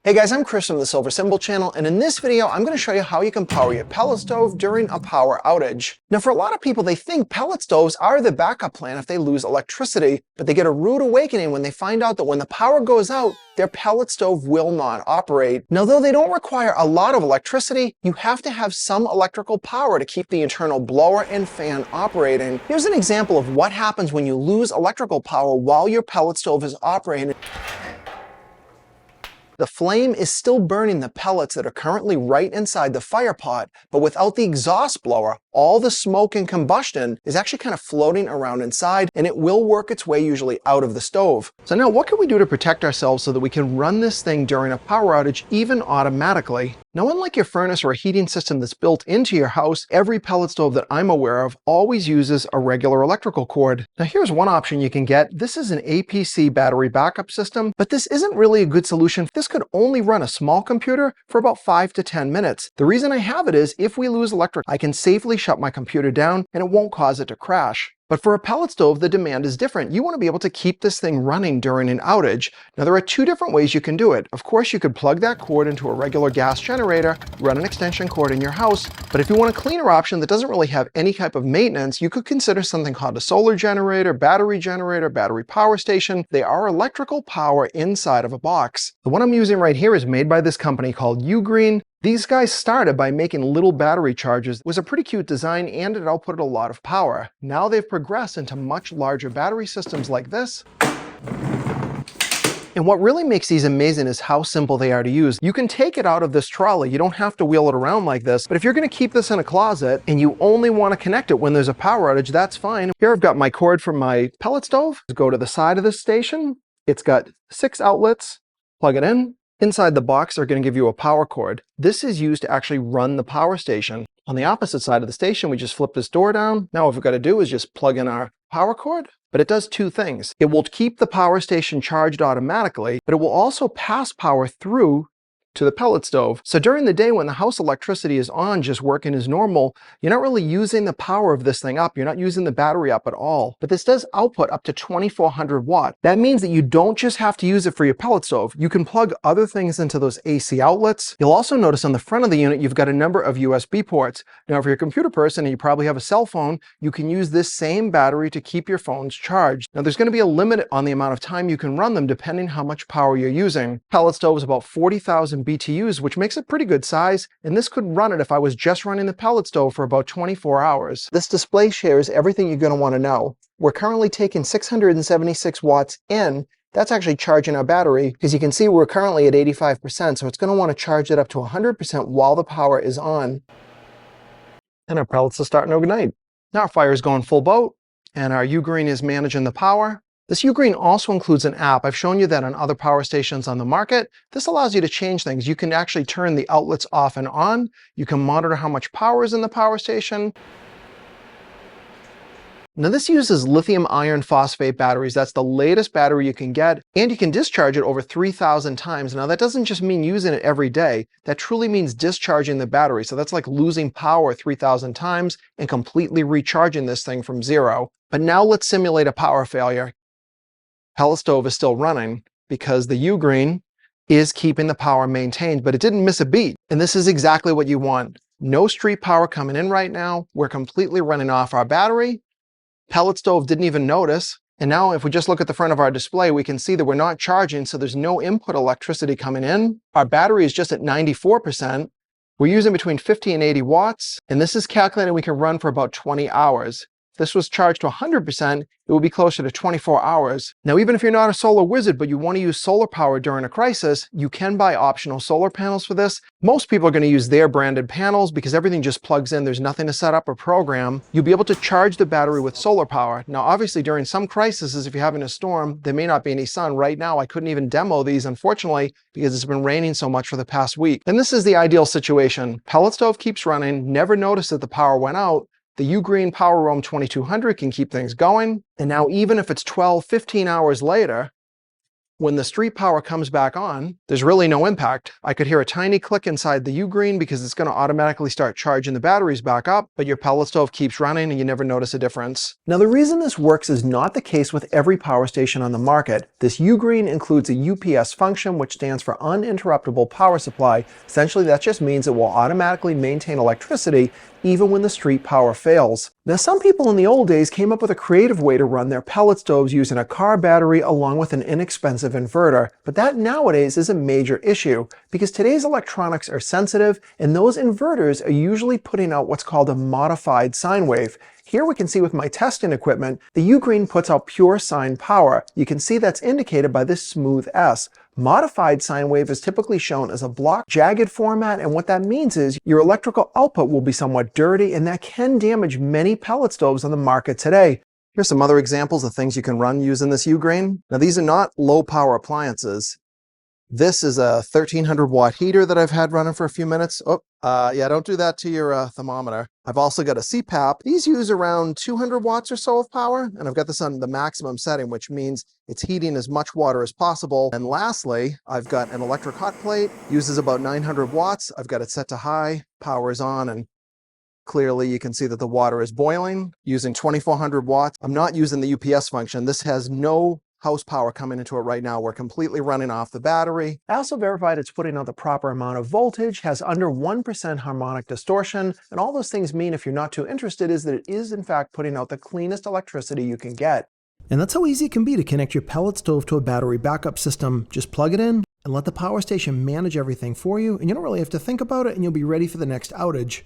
Hey guys, I'm Chris from the Silver Symbol channel, and in this video, I'm going to show you how you can power your pellet stove during a power outage. Now, for a lot of people, they think pellet stoves are the backup plan if they lose electricity, but they get a rude awakening when they find out that when the power goes out, their pellet stove will not operate. Now, though they don't require a lot of electricity, you have to have some electrical power to keep the internal blower and fan operating. Here's an example of what happens when you lose electrical power while your pellet stove is operating. The flame is still burning the pellets that are currently right inside the fire pot, but without the exhaust blower, all the smoke and combustion is actually kind of floating around inside, and it will work its way usually out of the stove. So now what can we do to protect ourselves so that we can run this thing during a power outage even automatically? Now, unlike your furnace or a heating system that's built into your house, every pellet stove that I'm aware of always uses a regular electrical cord. Now, here's one option you can get. This is an APC battery backup system, but this isn't really a good solution. This could only run a small computer for about 5 to 10 minutes. The reason I have it is if we lose electric, I can safely shut my computer down and it won't cause it to crash. But for a pellet stove, the demand is different. You want to be able to keep this thing running during an outage. Now, there are two different ways you can do it. Of course, you could plug that cord into a regular gas generator, run an extension cord in your house. But if you want a cleaner option that doesn't really have any type of maintenance, you could consider something called a solar generator, battery power station. They are electrical power inside of a box. The one I'm using right here is made by this company called Ugreen. These guys started by making little battery chargers. It was a pretty cute design and it outputted a lot of power. Now they've progressed into much larger battery systems like this. And what really makes these amazing is how simple they are to use. You can take it out of this trolley. You don't have to wheel it around like this. But if you're going to keep this in a closet and you only want to connect it when there's a power outage, that's fine. Here I've got my cord from my pellet stove. Go to the side of this station. It's got 6 outlets. Plug it in. Inside the box, they're going to give you a power cord. This is used to actually run the power station. On the opposite side of the station, we just flip this door down. Now what we've got to do is just plug in our power cord. But it does two things. It will keep the power station charged automatically, but it will also pass power through to the pellet stove. So during the day when the house electricity is on, just working as normal, you're not really using the power of this thing up. You're not using the battery up at all. But this does output up to 2400 watts. That means that you don't just have to use it for your pellet stove. You can plug other things into those AC outlets. You'll also notice on the front of the unit, you've got a number of USB ports. Now, if you're a computer person and you probably have a cell phone, you can use this same battery to keep your phones charged. Now, there's going to be a limit on the amount of time you can run them depending how much power you're using. Pellet stove is about 40,000 BTUs, which makes it pretty good size, and this could run it if I was just running the pellet stove for about 24 hours. This display shares everything you're going to want to know. We're currently taking 676 watts in. That's actually charging our battery, because you can see we're currently at 85%, so it's going to want to charge it up to 100% while the power is on. And our pellets are starting to ignite. Now our fire is going full boat, and our Ugreen is managing the power. This Ugreen also includes an app. I've shown you that on other power stations on the market. This allows you to change things. You can actually turn the outlets off and on. You can monitor how much power is in the power station. Now this uses lithium iron phosphate batteries. That's the latest battery you can get, and you can discharge it over 3,000 times. Now that doesn't just mean using it every day. That truly means discharging the battery. So that's like losing power 3,000 times and completely recharging this thing from zero. But now let's simulate a power failure. Pellet stove is still running because the Ugreen is keeping the power maintained, but it didn't miss a beat. And this is exactly what you want. No street power coming in right now. We're completely running off our battery. Pellet stove didn't even notice. And now if we just look at the front of our display, we can see that we're not charging, so there's no input electricity coming in. Our battery is just at 94%. We're using between 50 and 80 watts, and this is calculating we can run for about 20 hours. If this was charged to 100%, it would be closer to 24 hours. Now, even if you're not a solar wizard, but you want to use solar power during a crisis, you can buy optional solar panels for this. Most people are going to use their branded panels because everything just plugs in. There's nothing to set up or program. You'll be able to charge the battery with solar power. Now, obviously, during some crises, if you're having a storm, there may not be any sun. Right now, I couldn't even demo these, unfortunately, because it's been raining so much for the past week. And this is the ideal situation. Pellet stove keeps running, never noticed that the power went out. The Ugreen PowerRoam 2200 can keep things going. And now even if it's 12, 15 hours later, When the street power comes back on, there's really no impact. I could hear a tiny click inside the Ugreen because it's going to automatically start charging the batteries back up, but your pellet stove keeps running and you never notice a difference. Now, the reason this works is not the case with every power station on the market. This Ugreen includes a UPS function, which stands for uninterruptible power supply. Essentially, that just means it will automatically maintain electricity even when the street power fails. Now, some people in the old days came up with a creative way to run their pellet stoves using a car battery along with an inexpensive inverter, but that nowadays is a major issue because today's electronics are sensitive and those inverters are usually putting out what's called a modified sine wave. Here we can see with my testing equipment, the Ugreen puts out pure sine power. You can see that's indicated by this smooth S. Modified sine wave is typically shown as a block jagged format, and what that means is your electrical output will be somewhat dirty, and that can damage many pellet stoves on the market today. Here's some other examples of things you can run using this Ugreen. Now, these are not low power appliances. This is a 1300 watt heater that I've had running for a few minutes. Yeah, don't do that to your thermometer. I've also got a CPAP. These use around 200 watts or so of power, and I've got this on the maximum setting, which means it's heating as much water as possible. And lastly, I've got an electric hot plate, uses about 900 watts. I've got it set to high, power is on, and clearly you can see that the water is boiling using 2400 watts. I'm not using the UPS function. This has no house power coming into it right now. We're completely running off the battery. I also verified it's putting out the proper amount of voltage, has under 1% harmonic distortion, and all those things mean, if you're not too interested, is that it is in fact putting out the cleanest electricity you can get. And that's how easy it can be to connect your pellet stove to a battery backup system. Just plug it in and let the power station manage everything for you, and you don't really have to think about it, and you'll be ready for the next outage.